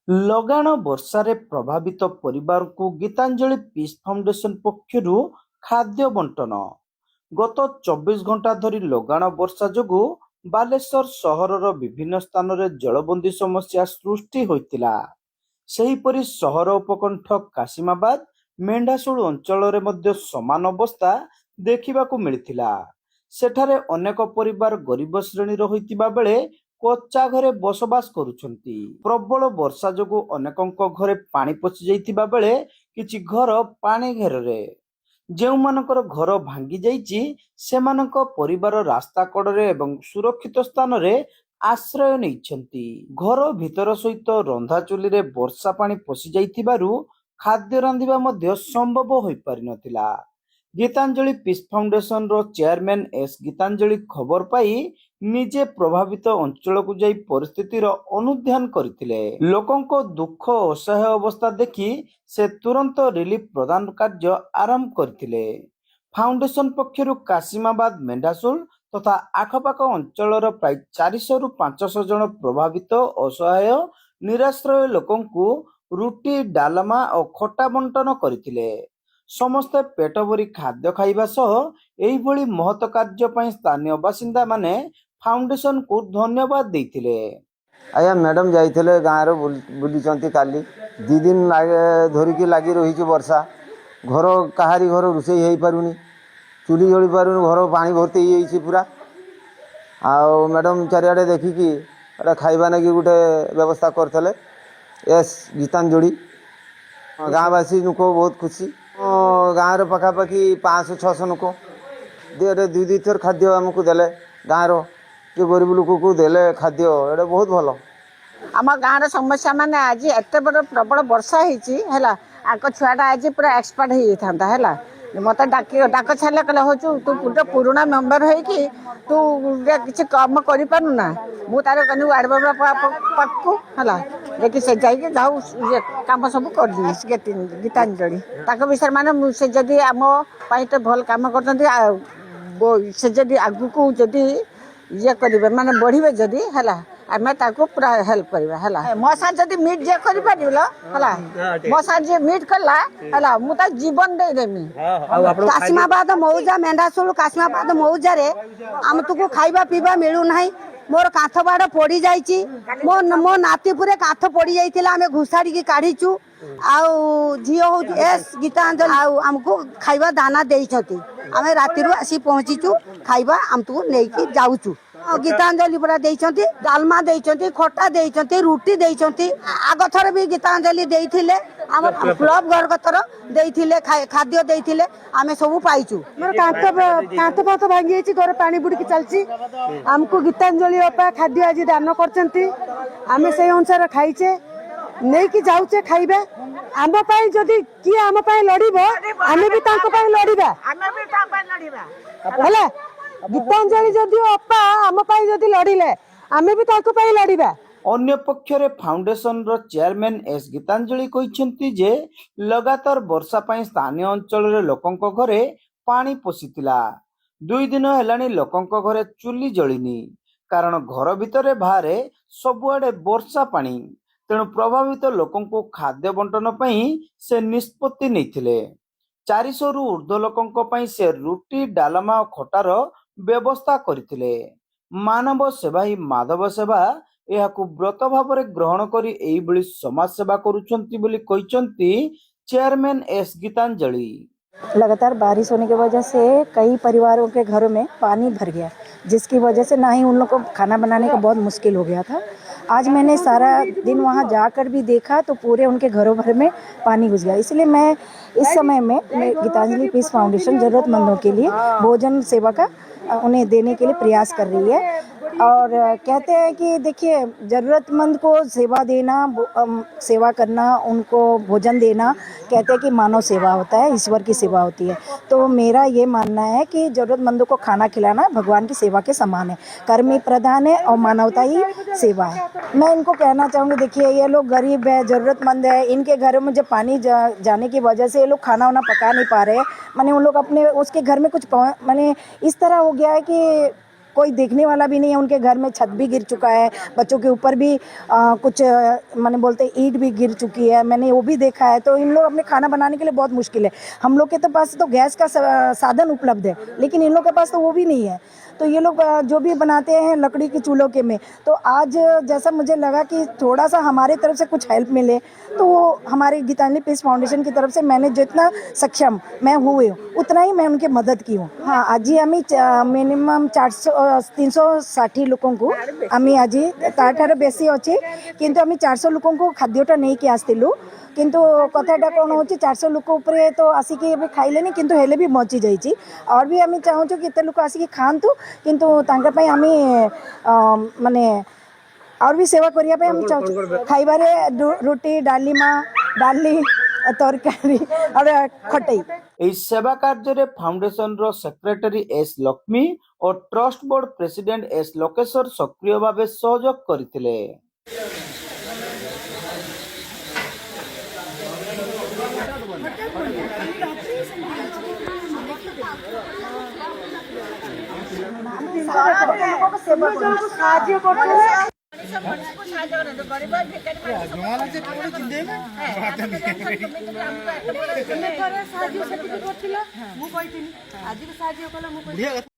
ଲଗାଣ ବର୍ଷାରେ ପ୍ରଭାବିତ ପରିବାରକୁ ଗୀତାଞ୍ଜଳି ପିସ୍ ଫାଉଣ୍ଡେସନ ପକ୍ଷରୁ ଖାଦ୍ୟ ବଣ୍ଟନ। ଗତ 24 ଘଣ୍ଟା ଧରି ଲଗାଣ ବର୍ଷା ଯୋଗୁଁ ବାଲେଶ୍ୱର ସହରର ବିଭିନ୍ନ ସ୍ଥାନରେ ଜଳବନ୍ଦୀ ସମସ୍ୟା ସୃଷ୍ଟି ହୋଇଥିଲା। ସେହିପରି ସହର ଉପକଣ୍ଠ କାଶିମାବାଦ, ମେଣ୍ଢାଶୁଳ ଅଞ୍ଚଳରେ ମଧ୍ୟ ସମାନ ଅବସ୍ଥା ଦେଖିବାକୁ ମିଳିଥିଲା। ସେଠାରେ ଅନେକ ପରିବାର ଗରିବ ଶ୍ରେଣୀର ହୋଇଥିବା ବେଳେ କଚ୍ଚା ଘରେ ବସବାସ କରୁଛନ୍ତି। ପ୍ରବଳ ବର୍ଷା ଯୋଗୁଁ ଅନେକଙ୍କ ଘରେ ପାଣି ପଶି ଯାଇଥିବା ବେଳେ କିଛି ଘର ପାଣି ଘେରରେ। ଯେଉଁମାନଙ୍କର ଘର ଭାଙ୍ଗି ଯାଇଛି ସେମାନଙ୍କ ପରିବାର ରାସ୍ତା କଡ଼ରେ ଏବଂ ସୁରକ୍ଷିତ ସ୍ଥାନରେ ଆଶ୍ରୟ ନେଇଛନ୍ତି। ଘର ଭିତର ସହିତ ରନ୍ଧା ଚୁଲିରେ ବର୍ଷା ପାଣି ପଶି ଯାଇଥିବାରୁ ଖାଦ୍ୟ ରାନ୍ଧିବା ମଧ୍ୟ ସମ୍ଭବ ହୋଇପାରିନଥିଲା। ଗୀତାଞ୍ଜଳି ପିସ୍ ଫାଉଣ୍ଡେସନର ଚେୟାରମ୍ୟାନ୍ ଏସ୍ ଗୀତାଞ୍ଜଳି ଖବର ପାଇ ନିଜେ ପ୍ରଭାବିତ ଅଞ୍ଚଳକୁ ଯାଇ ପରିସ୍ଥିତିର ଅନୁଧ୍ୟାନ କରିଥିଲେ। ଲୋକଙ୍କ ଦୁଃଖ ଅସହାୟ ଅବସ୍ଥା ଦେଖି ସେ ତୁରନ୍ତ ରିଲିଫ ପ୍ରଦାନ କାର୍ଯ୍ୟ ଆରମ୍ଭ କରିଥିଲେ। ଫାଉଣ୍ଡେସନ ପକ୍ଷରୁ କାଶିମାବାଦ, ମେଣ୍ଢାଶୁଳ ତଥା ଆଖପାଖ ଅଞ୍ଚଳର ପ୍ରାୟ 400ରୁ 500 ଜଣ ପ୍ରଭାବିତ ଅସହାୟ ନିରାଶ୍ରୟ ଲୋକଙ୍କୁ ରୁଟି, ଡାଲମା ଓ ଖଟା ବଣ୍ଟନ କରିଥିଲେ। ସମସ୍ତେ ପେଟ ଭରି ଖାଦ୍ୟ ଖାଇବା ସହ ଏହିଭଳି ମହତ କାର୍ଯ୍ୟ ପାଇଁ ସ୍ଥାନୀୟ ବାସିନ୍ଦାମାନେ ଫାଉଣ୍ଡେସନକୁ ଧନ୍ୟବାଦ ଦେଇଥିଲେ। ଆଜ୍ଞା ମ୍ୟାଡ଼ାମ୍ ଯାଇଥିଲେ ଗାଁରେ ବୁଲିଛନ୍ତି କାଲି 2 ଦିନ ଧରିକି ଲାଗି ରହିଛି ବର୍ଷା। ଘର କାହାରି ଘର ରୋଷେଇ ହେଇପାରୁନି, ଚୁଲି ଜଳି ପାରୁନି, ଘର ପାଣି ଭର୍ତ୍ତି ହେଇଯାଇଛି ପୁରା। ଆଉ ମ୍ୟାଡ଼ାମ୍ ଚାରିଆଡ଼େ ଦେଖିକି ଏଇଟା ଖାଇବା ନାଗି ଗୋଟେ ବ୍ୟବସ୍ଥା କରିଥିଲେ ଏସ୍ ଗୀତାଞ୍ଜଳି। ଗାଁବାସୀ ଲୋକ ବହୁତ ଖୁସି। ଗାଁର ପାଖାପାଖି 500-600 ଲୋକ 2 ଥର ଖାଦ୍ୟ ଆମକୁ ଦେଲେ। ଗାଁର যে গরিব লোকକୁ ଦେଲେ ଖାଦ୍ୟ, ଏଇଟା ବହୁତ ଭଲ। ଆମ ଗାଁର ସମସ୍ୟା ମାନେ ଆଜି ଏତେ ବଡ଼ ପ୍ରବଳ ବର୍ଷା ହେଇଛି ହେଲା, ଆଗ ଛୁଆଟା ଆଜି ପୁରା ଏକ୍ସପର୍ଟ ହେଇଯାଇଥାନ୍ତା ହେଲା। ମୋତେ ଡାକ ଛାଡ଼ିଲେ, କହିଲେ ହଉଛୁ ତୁ ଗୋଟେ ପୁରୁଣା ମେମ୍ବର ହେଇକି ତୁ କିଛି କାମ କରିପାରୁନା। ମୁଁ ତାର କହିଲି ୱାର୍ଡ ମେମ୍ବର ପାଖକୁ ହେଲା, ଯାଇକି ସେ ଯାଇକି ଯାଉ କାମ ସବୁ କରିଦେବି। ଗୀତାଞ୍ଜଳି ତାଙ୍କ ବିଷୟରେ ମାନେ ସେ ଯଦି ଆମ ପାଇଁ ତ ଭଲ କାମ କରୁଛନ୍ତି, ସେ ଯଦି ଆଗକୁ ଯଦି ଇଏ କରିବେ ମାନେ ବଢିବେ ଯଦି ହେଲା, ଆମେ ତାକୁ ପୁରା ହେଲ୍ପ କରିବା ହେଲା। ମୋ ସାଙ୍ଗେ ଯଦି ମିଟ୍ ଯିଏ କରିପାରିଲ ହେଲା, ମୋ ସାଙ୍ଗେ ଯିଏ ମିଟ୍ କଲା ହେଲା, ମୁଁ ତା ଜୀବନ ଦେଇଦେମି। କାଶିମାବାଦ ମୌଜା, ମେଣ୍ଢାଶୁଳ କାଶିମାବାଦ ମୌଜାରେ ଆମକୁ ଖାଇବା ପିଇବା ମିଳୁନାହିଁ। ମୋର କାନ୍ଥ ବାଡ଼ ପୋଡ଼ି ଯାଇଛି। ମୋ ନାତିପୁରେ କାନ୍ଥ ପୋଡ଼ି ଯାଇଥିଲା, ଆମେ ଘୁଷାଡ଼ିକି କାଢ଼ିଛୁ। ଆଉ ଝିଅ ହଉଛି ଏସ୍ ଗୀତାଞ୍ଜଳି, ଆଉ ଆମକୁ ଖାଇବା ଦାନା ଦେଇଛନ୍ତି। ଆମେ ରାତିରୁ ଆସି ପହଞ୍ଚିଛୁ, ଖାଇବା ଆମକୁ ନେଇକି ଯାଉଛୁ। ଗୀତାଞ୍ଜଳି ପୁରା ଦେଇଛନ୍ତି, ଡାଲମା ଦେଇଛନ୍ତି, ଖଟା ଦେଇଛନ୍ତି, ରୁଟି ଦେଇଛନ୍ତି। ଆଗ ଥର ବି ଗୀତାଞ୍ଜଳି ଦେଇଥିଲେ, ଆମ କ୍ଲବ ଘର ଥର ଦେଇଥିଲେ, ଖାଦ୍ୟ ଦେଇଥିଲେ, ଆମେ ସବୁ ପାଇଛୁ। କାନ୍ଥ ଫାନ୍ଥ ଭାଙ୍ଗି ଯାଇଛି, ଘରେ ପାଣି ବୁଡ଼ିକି ଚାଲିଛି। ଆମକୁ ଗୀତାଞ୍ଜଳି ଅପା ଖାଦ୍ୟ ଆଜି ଦାନ କରିଛନ୍ତି, ଆମେ ସେଇ ଅନୁସାରେ ଖାଇଛେ, ନେଇକି ଯାଉଛେ ଖାଇବା। ଆମ ପାଇଁ ଯଦି କିଏ ଆମ ପାଇଁ ଲଢିବ, ଆମେ ବି ତାଙ୍କ ପାଇଁ ଲଢିବା ହେଲା। ଗୀତାଞ୍ଜଳି ଯଦି ଅପା ଆମ ପାଇଁ ଯଦି ଲଢିଲେ, ଆମେ ବି ତାଙ୍କ ପାଇଁ ଲଢିବା। ଅନ୍ୟପକ୍ଷରେ ଫାଉଣ୍ଡେସନର ଚେୟାରମ୍ୟାନ୍ ଏସ୍ ଗୀତାଞ୍ଜଳି କହିଛନ୍ତି ଯେ ଲଗାତାର ବର୍ଷା ପାଇଁ ସ୍ଥାନୀୟ ଅଞ୍ଚଳରେ ଲୋକଙ୍କ ଘରେ ପାଣି ପଶିଥିଲା। 2 ଦିନ ହେଲାଣି ଲୋକଙ୍କ ଘରେ ଚୁଲି ଜଳିନି, କାରଣ ଘର ଭିତରେ ବାହାରେ ସବୁଆଡେ ବର୍ଷା ପାଣି। ତେଣୁ ପ୍ରଭାବିତ ଲୋକଙ୍କୁ ଖାଦ୍ୟ ବଣ୍ଟନ ପାଇଁ ସେ ନିଷ୍ପତ୍ତି ନେଇଥିଲେ। 400ରୁ ଉର୍ଦ୍ଧ୍ୱ ଲୋକଙ୍କ ପାଇଁ ସେ ରୁଟି, ଡାଲମା ଓ ଖଟାର ବ୍ୟବସ୍ଥା କରିଥିଲେ। ମାନବ ସେବା ହିଁ ମାଧବ ସେବା ଏହାକୁ ବ୍ରତ ଭାବରେ ଗ୍ରହଣ କରି ଏଇଭଳି ସମାଜ ସେବା କରୁଛନ୍ତି ବୋଲି କହିଛନ୍ତି ଚେୟାରମ୍ୟାନ୍ ଏସ୍ ଗୀତାଞ୍ଜଳି। लगातार बारिश होने की वजह से कई परिवारों के घरों में पानी भर गया, जिसकी वजह से ना ही उन लोगों को खाना बनाने का बहुत मुश्किल हो गया था। आज मैंने सारा दिन वहाँ जाकर भी देखा तो पूरे उनके घरों भर में पानी घुस गया। इसलिए मैं इस समय में गीतांजलि पीस फाउंडेशन ज़रूरतमंदों के लिए भोजन सेवा का उन्हें देने के लिए प्रयास कर रही है। और कहते हैं कि देखिए, ज़रूरतमंद को सेवा देना, सेवा करना, उनको भोजन देना, कहते हैं कि मानव सेवा होता है, ईश्वर की सेवा होती है। तो मेरा ये मानना है कि ज़रूरतमंदों को खाना खिलाना भगवान की सेवा के समान है, कर्म ही प्रधान है और मानवता ही सेवा है। मैं इनको कहना चाहूँगी, देखिए ये लोग गरीब है, ज़रूरतमंद है, इनके घरों में जब पानी जाने की वजह से ये लोग खाना वाना पका नहीं पा रहे हैं। माने उन लोग अपने उसके घर में कुछ माने इस तरह हो गया है कि कोई देखने वाला भी नहीं है। उनके घर में छत भी गिर चुका है, बच्चों के ऊपर भी कुछ मैंने बोलते ईंट भी गिर चुकी है, मैंने वो भी देखा है। तो इन लोग अपने खाना बनाने के लिए बहुत मुश्किल है। हम लोग के तो पास तो गैस का साधन उपलब्ध है, लेकिन इन लोग के पास तो वो भी नहीं है। तो ये लोग जो भी बनाते हैं लकड़ी की चूल्हों के में। तो आज जैसा मुझे लगा कि थोड़ा सा हमारी तरफ से कुछ हेल्प मिले, तो वो हमारी गीतांजलि पीस फाउंडेशन की तरफ से मैंने जितना सक्षम मैं हुई हूँ उतना ही मैं उनकी मदद की हूँ। हाँ, आज আমি মিনিমাম 360 ଲୋକଙ୍କୁ আমি আজি ତାଠାରୁ ବେଶୀ ଅଛି, କିନ୍ତୁ ଆମେ 400 ଲୋକଙ୍କୁ ଖାଦ୍ୟଟା ନେଇକି ଆସିଥିଲୁ। କିନ୍ତୁ କଥାଟା କ'ଣ ହେଉଛି 400 ଲୋକ ଉପରେ ତ ଆସିକି ଏବେ ଖାଇଲେନି, କିନ୍ତୁ ହେଲେ ବି ବଞ୍ଚି ଯାଇଛି। और भी ଆମେ ଚାହୁଁଛୁ କି ଏତେ ଲୋକ ଆସିକି ଖାଆନ୍ତୁ, କିନ୍ତୁ ତାଙ୍କ ପାଇଁ ଆମେ ମାନେ और भी सेवा करिया पे हम चाहूँ। खाइबारे रोटी डालीमा डाली तरकारी और खटई। এই সেবা কার্যরে ফাউন্ডেশনর সেক্রেটারি এস লক্ষ্মী ও trust board president S Lokeshwar সক্রিয় ভাবে সহযোগ করিଥିଲେ। ସାହାଯ୍ୟ